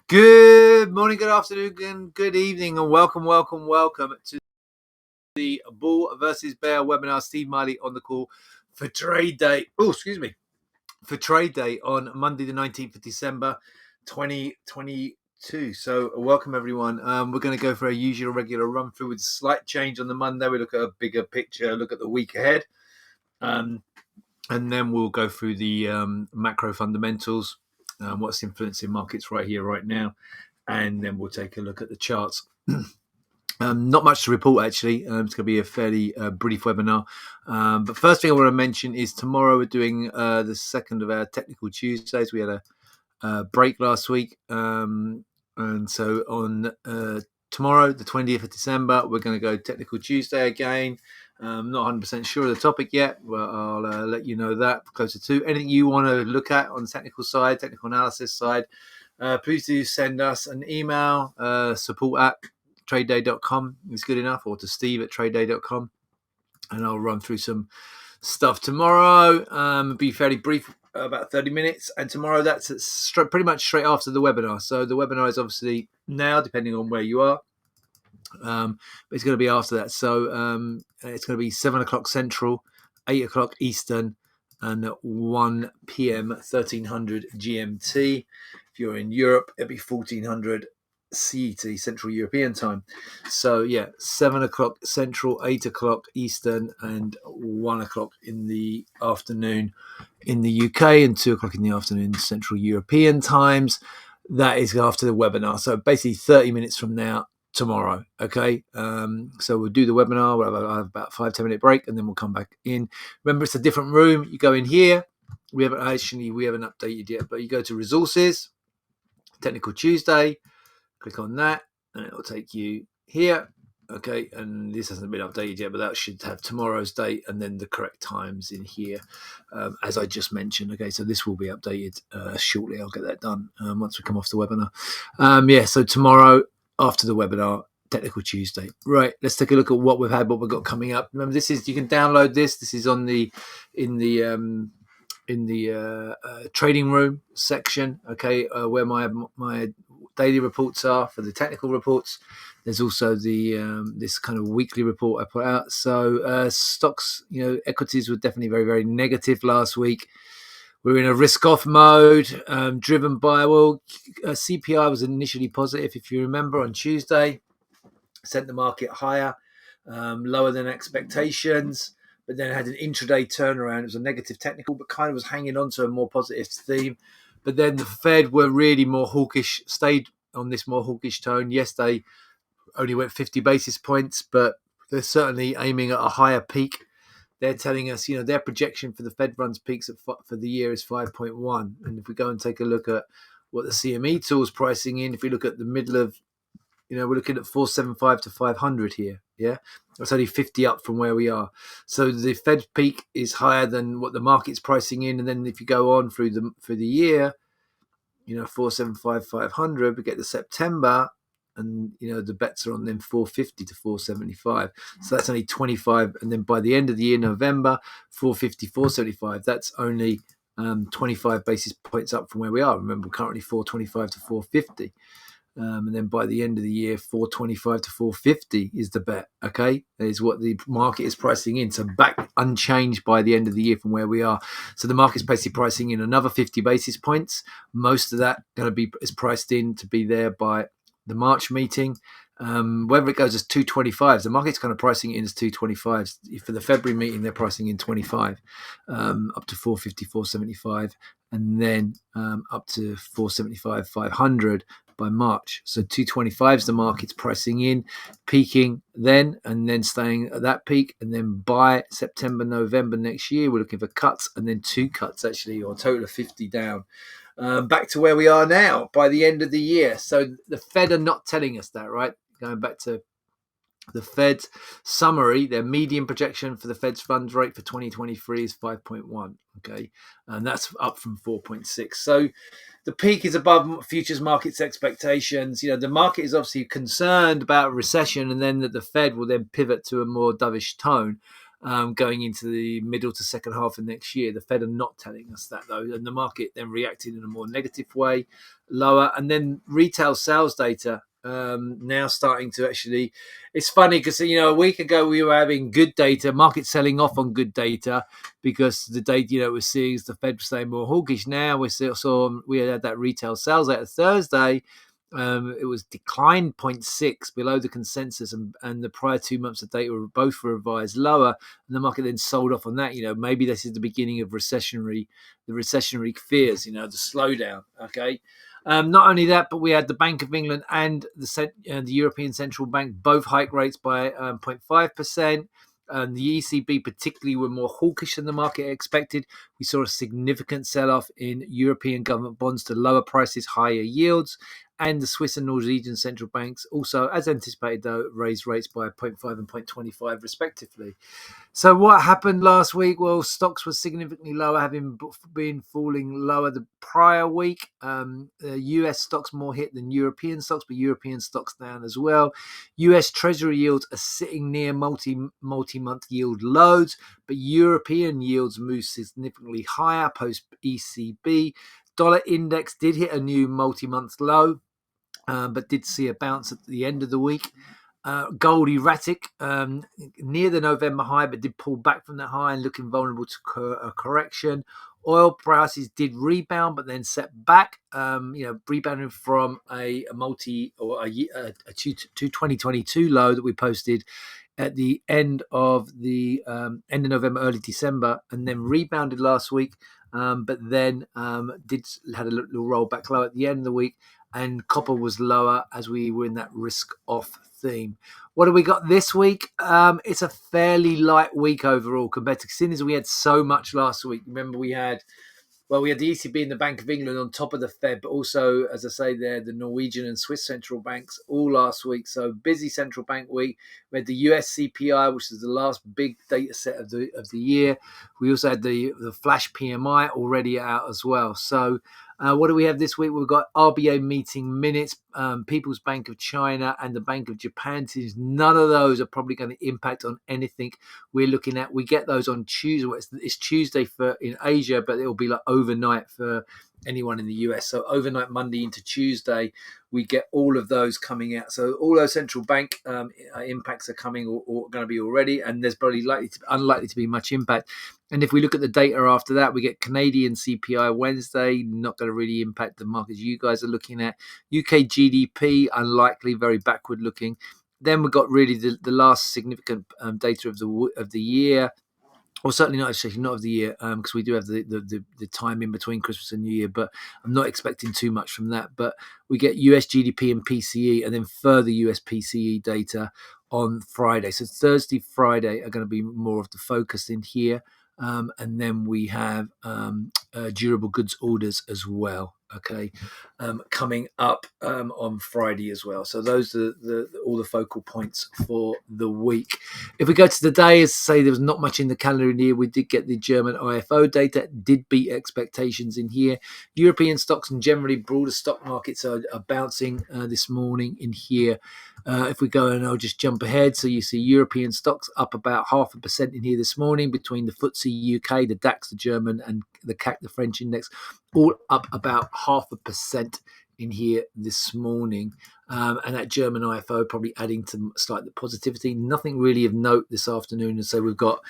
Good morning, good afternoon, and good evening, and welcome to the Bull versus Bear webinar. Steve Miley on the call for trade day. Oh, excuse me, for trade day on Monday, the 19th of December, 2022. So, welcome everyone. We're going to go for a usual regular run through with a slight change on the Monday. We look at a bigger picture, look at the week ahead, and then we'll go through the macro fundamentals, what's influencing markets right here, right now. And then we'll take a look at the charts. Not much to report, actually. It's going to be a fairly brief webinar. But first thing I want to mention is tomorrow we're doing the second of our Technical Tuesdays. We had a break last week. And so on tomorrow, the 20th of December, we're going to go Technical Tuesday again. I'm not 100% sure of the topic yet. Well, I'll let you know that closer to. Anything you want to look at on the technical side, technical analysis side, please do send us an email, support@tradeday.com is good enough, or to steve@tradeday.com, and I'll run through some stuff tomorrow. Be fairly brief, about 30 minutes, and tomorrow that's pretty much straight after the webinar. So the webinar is obviously now, depending on where you are, but it's going to be after that. So it's going to be 7 o'clock Central, 8 o'clock Eastern, and 1 p.m. 1300 GMT. If you're in Europe, it'll be 1400 CET, Central European time. So yeah, 7 o'clock Central, 8 o'clock Eastern, and 1 o'clock in the afternoon in the UK, and 2 o'clock in the afternoon Central European times. That is after the webinar. So basically 30 minutes from now, tomorrow. Okay. So we'll do the webinar. We'll have about 5-10 minute break, and then we'll come back in. Remember, it's a different room. You go in here. We haven't updated yet, but you go to resources, Technical Tuesday, click on that, and it'll take you here. Okay, and this hasn't been updated yet, but that should have tomorrow's date and then the correct times in here, as I just mentioned. Okay, so this will be updated shortly. I'll get that done once we come off the webinar. So tomorrow after the webinar, Technical Tuesday. Right, let's take a look at what we've got coming up. Remember, this is, you can download this. This is on the in the trading room section. Okay, where my daily reports are for the technical reports. There's also the this kind of weekly report I put out. So stocks, equities were definitely very, very negative last week. We're in a risk-off mode, driven by, CPI was initially positive, if you remember, on Tuesday, sent the market higher, lower than expectations, but then had an intraday turnaround. It was a negative technical, but kind of was hanging on to a more positive theme. But then the Fed were really more hawkish, stayed on this more hawkish tone. Yes, they only went 50 basis points, but they're certainly aiming at a higher peak. They're telling us, their projection for the Fed funds peaks for the year is 5.1. And if we go and take a look at what the CME tool is pricing in, if we look at the middle of, we're looking at 475 to 500 here. Yeah, that's only 50 up from where we are. So the Fed peak is higher than what the market's pricing in. And then if you go on for the year, 475, 500, we get to September, and the bets are on them 450 to 475. So that's only 25. And then by the end of the year, November, 450, 475. That's only 25 basis points up from where we are. Remember, currently 425 to 450. And then by the end of the year, 425 to 450 is the bet. Okay, that is what the market is pricing in. So back unchanged by the end of the year from where we are. So the market's basically pricing in another 50 basis points. Most of that is priced in to be there by the March meeting. Whether it goes as 225s, the market's kind of pricing it in as 225s. For the February meeting, they're pricing in 25, up to 450, 475, and then up to 475, 500 by March. So 225s the market's pricing in, peaking then, and then staying at that peak. And then by September, November next year, we're looking for cuts, and then 2 cuts actually, or a total of 50 down. Back to where we are now by the end of the year. So the Fed are not telling us that, right? Going back to the Fed's summary, their median projection for the Fed's funds rate for 2023 is 5.1. Okay, and that's up from 4.6. So the peak is above futures markets expectations. The market is obviously concerned about recession, and then that the Fed will then pivot to a more dovish tone. going into the middle to second half of next year. The Fed are not telling us that, though, and the market then reacted in a more negative way, lower. And then retail sales data now starting to actually, it's funny because a week ago we were having good data, market selling off on good data because the data we're seeing is the Fed staying more hawkish. Now we had that retail sales data Thursday. It was declined 0.6 below the consensus, and the prior 2 months of data were both revised lower, and the market then sold off on that. Maybe this is the beginning of the recessionary fears, the slowdown. Okay. Not only that, but we had the Bank of England and the European Central Bank both hike rates by 0.5%. The ECB particularly were more hawkish than the market expected. We saw a significant sell-off in European government bonds to lower prices, higher yields. And the Swiss and Norwegian central banks also, as anticipated, though, raised rates by 0.5 and 0.25 respectively. So what happened last week? Well, stocks were significantly lower, having been falling lower the prior week. US stocks more hit than European stocks, but European stocks down as well. US Treasury yields are sitting near multi-month yield lows, but European yields moved significantly higher post ECB. Dollar index did hit a new multi-month low, but did see a bounce at the end of the week. Gold erratic near the November high, but did pull back from that high and looking vulnerable to a correction. Oil prices did rebound, but then set back. Rebounding from a 2022 low that we posted at the end of November, early December, and then rebounded last week. But then had a little roll back low at the end of the week, and copper was lower as we were in that risk off theme. What do we got this week? It's a fairly light week overall compared to, seeing as we had so much last week. Remember, we had the ECB and the Bank of England on top of the Fed, but also, as I say there, the Norwegian and Swiss central banks all last week. So busy central bank week. We had the US CPI, which is the last big data set of the year. We also had the flash PMI already out as well. So what do we have this week? We've got RBA meeting minutes, People's Bank of China and the Bank of Japan. None of those are probably going to impact on anything we're looking at. We get those on Tuesday. It's Tuesday in Asia, but it'll be like overnight for anyone in the US. So overnight Monday into Tuesday, we get all of those coming out. So all those central bank impacts are coming or going to be already, and there's probably unlikely to be much impact. And if we look at the data after that, we get Canadian CPI Wednesday, not going to really impact the markets you guys are looking at. UK GDP, unlikely, very backward looking. Then we've got really the last significant data of the year. Or certainly not of the year, because we do have the time in between Christmas and New Year, but I'm not expecting too much from that. But we get US GDP and PCE, and then further US PCE data on Friday. So Thursday, Friday are going to be more of the focus in here. And then we have durable goods orders as well, okay, coming up on Friday as well. So those are all the focal points for the week. If we go to the day, as I say, there was not much in the calendar in here. We did get the German IFO data, did beat expectations in here. European stocks and generally broader stock markets are bouncing this morning in here. If we go, and I'll just jump ahead. So you see European stocks up about 0.5% in here this morning, between the FTSE UK, the DAX, the German, and the CAC, the French index, all up about 0.5% in here this morning. And that German IFO probably adding to slight positivity. Nothing really of note this afternoon. And so we've got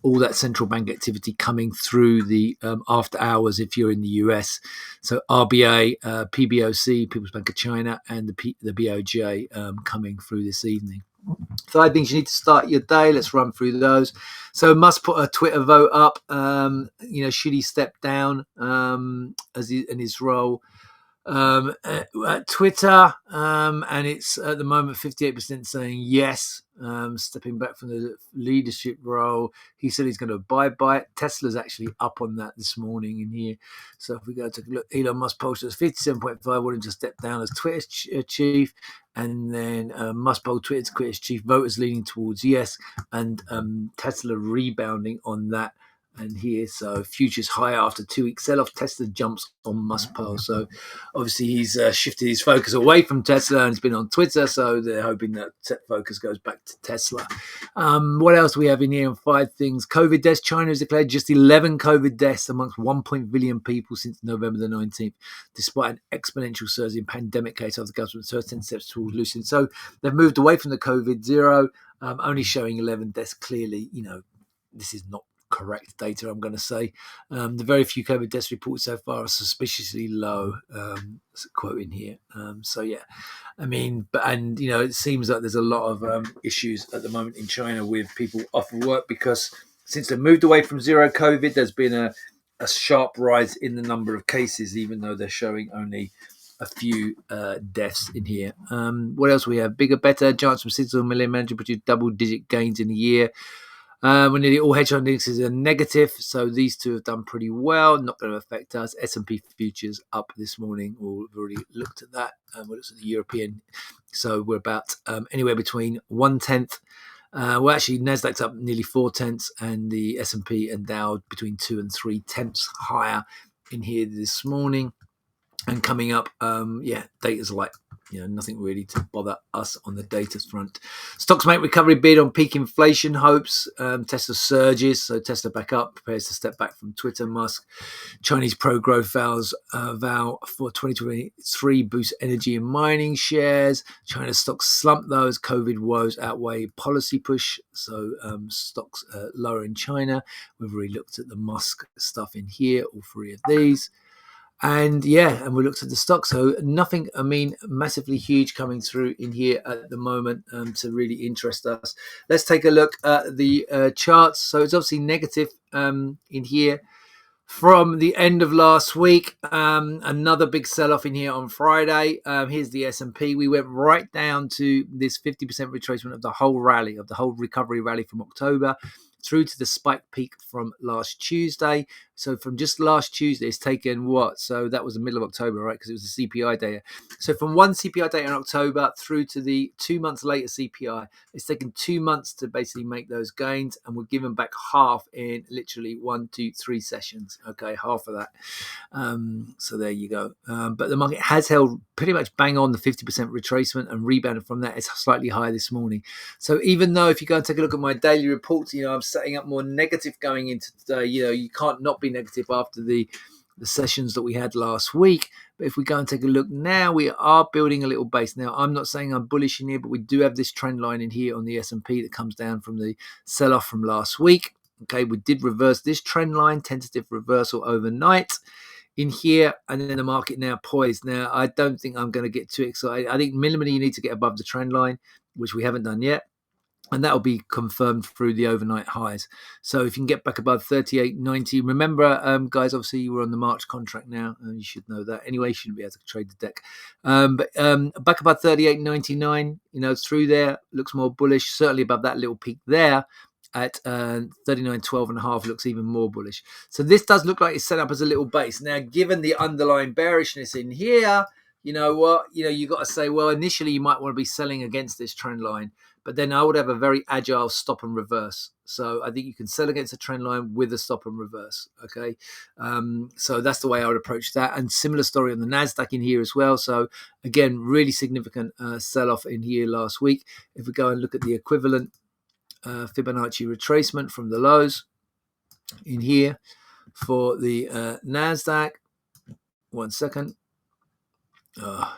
all that central bank activity coming through the after hours if you're in the US. So RBA, PBOC, People's Bank of China, and the BOJ coming through this evening. 5 things you need to start your day. Let's run through those. So Musk put a Twitter vote up. Should he step down in his role? At Twitter, and it's at the moment 58% saying yes, stepping back from the leadership role. He said he's going to abide by it. Tesla's actually up on that this morning in here. So if we go to look, Elon Musk posted 57.5 wanting to step down as Twitter chief, and then Musk polled Twitter to quit as chief, voters leaning towards yes, and Tesla rebounding on that and here. So futures higher after 2 week sell-off. Tesla jumps on Musk pile. So obviously he's shifted his focus away from Tesla and he's been on Twitter. So they're hoping that focus goes back to Tesla. What else we have in here? 5 things. COVID deaths. China has declared just 11 COVID deaths amongst 1 billion people since November the 19th, despite an exponential surge in pandemic cases of the government's first 10 steps towards loosening. So they've moved away from the COVID zero, only showing 11 deaths. Clearly, this is not correct data, I'm going to say. The very few COVID deaths reported so far are suspiciously low, quote in here. It seems like there's a lot of issues at the moment in China with people off of work because since they moved away from zero COVID, there's been a sharp rise in the number of cases, even though they're showing only a few deaths in here. What else we have? Bigger, better. Giants from 6 million manager produced double-digit gains in a year. When nearly all hedge fund indexes are negative, so these two have done pretty well. Not going to affect us. S&P futures up this morning. We've already looked at that. We looked at the European. So we're about anywhere between 1/10. Actually, Nasdaq's up nearly 4/10, and the S&P and Dow between 2 and 3/10 higher in here this morning. And coming up, data's like, nothing really to bother us on the data front. Stocks make recovery bid on peak inflation hopes. Tesla surges, so Tesla back up, prepares to step back from Twitter. Musk. Chinese pro-growth vow for 2023 boost energy and mining shares. China stocks slump though as COVID woes outweigh policy push. So stocks lower in China. We've already looked at the Musk stuff in here, all 3 of these. And we looked at the stock. So nothing, massively huge coming through in here at the moment to really interest us. Let's take a look at the charts. So it's obviously negative in here from the end of last week. Another big sell-off in here on Friday. Here's the S&P. We went right down to this 50% retracement of the whole rally, of the whole recovery rally from October, through to the spike peak from last Tuesday. So from just last Tuesday, it's taken what? So that was the middle of October, right? Because it was the CPI data. So from one CPI data in October through to the 2 months later CPI, it's taken 2 months to basically make those gains, and we're given back half in literally 1, 2, 3 sessions. Okay, half of that. So there you go. But the market has held pretty much bang on the 50% retracement and rebounded from that. It's slightly higher this morning. So even though if you go and take a look at my daily reports, I'm setting up more negative going into today. You can't not be negative after the sessions that we had last week. But if we go and take a look now, we are building a little base. Now, I'm not saying I'm bullish in here, but we do have this trend line in here on the S&P that comes down from the sell-off from last week. Okay, we did reverse this trend line, tentative reversal overnight in here, and then the market now poised. Now, I don't think I'm going to get too excited. I think minimally you need to get above the trend line, which we haven't done yet. And that will be confirmed through the overnight highs. So if you can get back above 38.90, remember, guys, obviously you were on the March contract now, and you should know that. Anyway, you shouldn't be able to trade the deck. But back above 38.99, through there, looks more bullish. Certainly above that little peak there at 39.12.5 looks even more bullish. So this does look like it's set up as a little base. Now, given the underlying bearishness in here, you know what? You got to say, well, initially you might want to be selling against this trend line. But then I would have a very agile stop and reverse. So I think you can sell against a trend line with a stop and reverse. Okay. So that's the way I would approach that. And similar story on the NASDAQ in here as well. So again, really significant sell-off in here last week. If we go and look at the equivalent Fibonacci retracement from the lows in here for the NASDAQ. 1 second. Okay,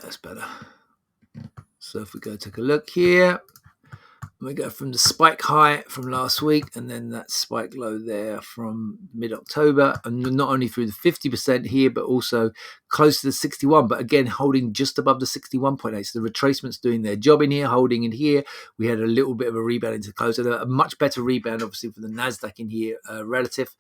that's better. So if we go take a look here, we go from the spike high from last week and then that spike low there from mid-October, and not only through the 50% here, but also close to the 61, but again, holding just above the 61.8. So the retracement's doing their job in here, holding in here. We had a little bit of a rebound into close, and a much better rebound, obviously, for the NASDAQ in here relative.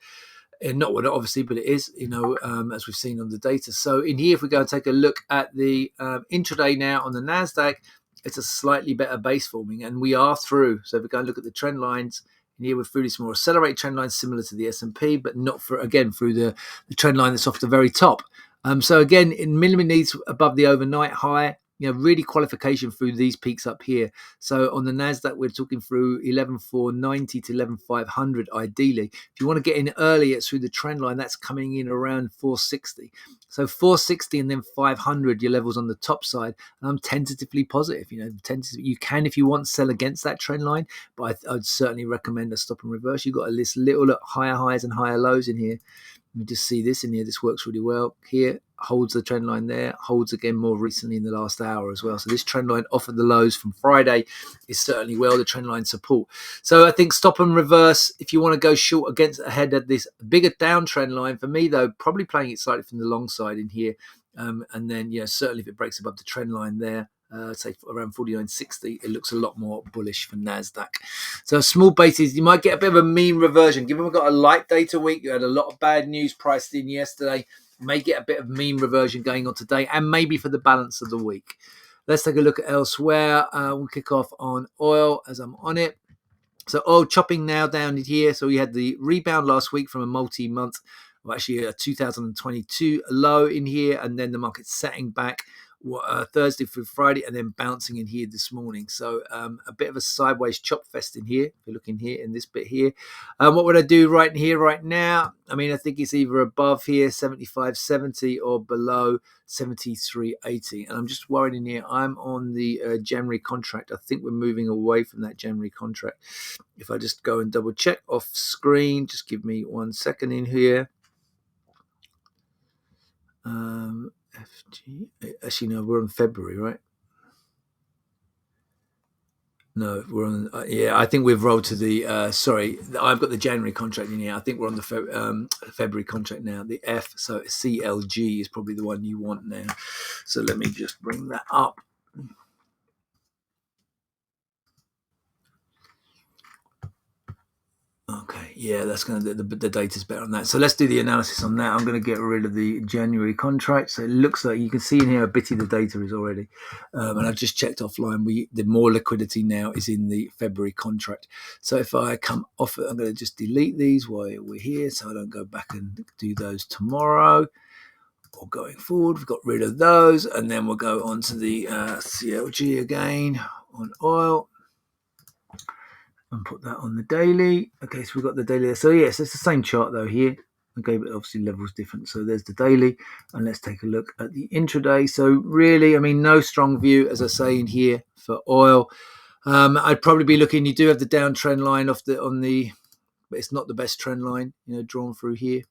And not what obviously, but it is, as we've seen on the data. So in here, if we go and take a look at the intraday now on the NASDAQ, it's a slightly better base forming, and we are through. So if we go and look at the trend lines, in here we're through this more accelerated trend line similar to the S&P, but not through the trend line that's off the very top. So again, it minimally needs above the overnight high. really qualification through these peaks up here. So on the Nasdaq, we're talking through 11,490 to 11,500 ideally. If you want to get in early, it's through the trend line that's coming in around 460. So 460 and then 500, your levels on the top side. And I'm tentatively positive. You can, if you want, sell against that trend line, but I'd certainly recommend a stop and reverse. You've got a list little at higher highs and higher lows in here. Let me just see this in here. This works really well. Here, holds the trend line there, holds again more recently in the last hour as well. So this trend line off of the lows from Friday is certainly well the trend line support. So I think stop and reverse if you want to go short against ahead of this bigger downtrend line. For me, though, probably playing it slightly from the long side in here. And then, certainly if it breaks above the trend line there, say around 49.60, it looks a lot more bullish for Nasdaq. So small bases, you might get a bit of a mean reversion. Given we've got a light data week, you had a lot of bad news priced in yesterday, may get a bit of mean reversion going on today and maybe for the balance of the week. Let's take a look at elsewhere. We'll kick off on oil as I'm on it. So oil chopping now down here. So we had the rebound last week from a multi-month, well, actually a 2022 low in here, and then the market setting back Thursday through Friday and then bouncing in here this morning. So a bit of a sideways chop fest in here. If you're looking here in this bit here. What would I do right here, right now? I mean, I think it's either above here, 75.70 or below 73.80. And I'm just worried in here. I'm on the January contract. I think we're moving away from that January contract. If I just go and double check off screen, just give me 1 second in here. FG. Actually, no, we're on February, right? No, we're on. I think we've rolled to the. Sorry, I've got the January contract in here. I think we're on the February contract now. The F, so CLG is probably the one you want now. So let me just bring that up. Okay, yeah, that's going to the data's better on that. So let's do the analysis on that. I'm going to get rid of the January contract. So it looks like you can see in here how bitty the data is already. And I've just checked offline. The more liquidity now is in the February contract. So if I come off it, I'm going to just delete these while we're here, so I don't go back and do those tomorrow or going forward. We've got rid of those, and then we'll go on to the CLG again on oil. And put that on the daily. Okay, so we've got the daily. So yes, it's the same chart though here. Okay, but obviously levels different. So there's the daily, and let's take a look at the intraday. So really, I mean, no strong view, as I say in here for oil. I'd probably be looking. You do have the downtrend line but it's not the best trend line, drawn through here.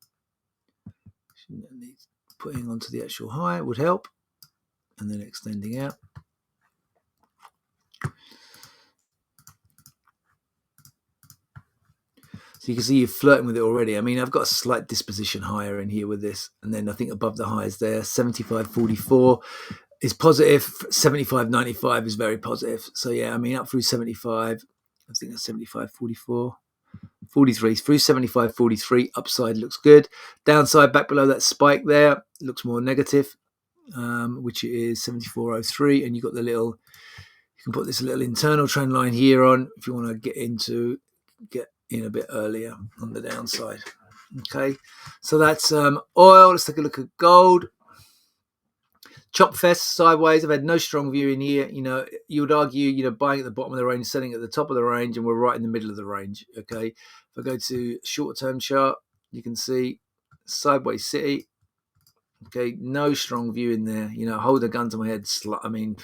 Putting onto the actual high would help, and then extending out. So you can see you're flirting with it already. I mean, I've got a slight disposition higher in here with this. And then I think above the highs there, 75.44 is positive. 75.95 is very positive. So yeah, I mean, up through 75, I think that's 75.44. 43 through 75.43, upside looks good. Downside back below that spike there looks more negative, which is 74.03. And you've got you can put this little internal trend line here on if you want to get in a bit earlier on the downside. Okay, so that's oil. Let's take a look at gold. Chop fest sideways. I've had no strong view in here. You would argue, buying at the bottom of the range, selling at the top of the range, and we're right in the middle of the range. Okay, if I go to short-term chart, you can see sideways city. Okay, no strong view in there. Hold a gun to my head. Slightly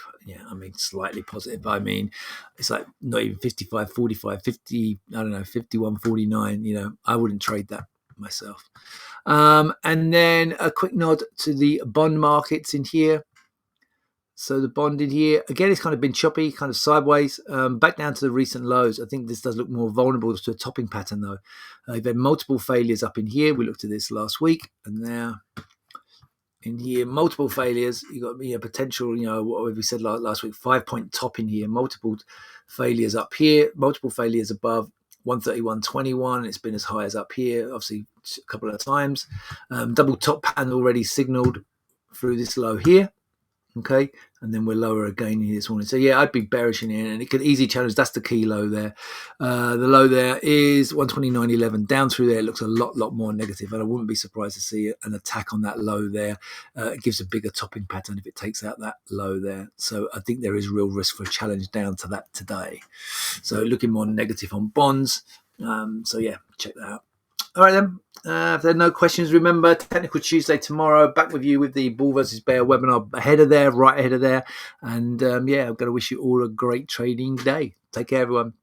positive. I mean, it's like not even 55, 45, 50, I don't know, 51, 49. I wouldn't trade that myself. And then a quick nod to the bond markets in here. So the bond in here, again, it's kind of been choppy, kind of sideways, back down to the recent lows. I think this does look more vulnerable to a topping pattern, though. You've had multiple failures up in here. We looked at this last week, and now in here, multiple failures. You got potential. What we said last week, 5-point top in here. Multiple failures up here. Multiple failures above 131.21. It's been as high as up here, obviously a couple of times. Double top pattern already signaled through this low here. Okay, and then we're lower again here this morning. So yeah, I'd be bearish in here, and it could easily challenge. That's the key low there. The low there is 129.11. Down through there, it looks a lot more negative, and I wouldn't be surprised to see an attack on that low there. It gives a bigger topping pattern if it takes out that low there. So I think there is real risk for a challenge down to that today. So looking more negative on bonds. So yeah, check that out. All right then. If there are no questions, remember Technical Tuesday tomorrow. Back with you with the Bull versus Bear webinar ahead of there, right ahead of there. And yeah, I'm going to wish you all a great trading day. Take care, everyone.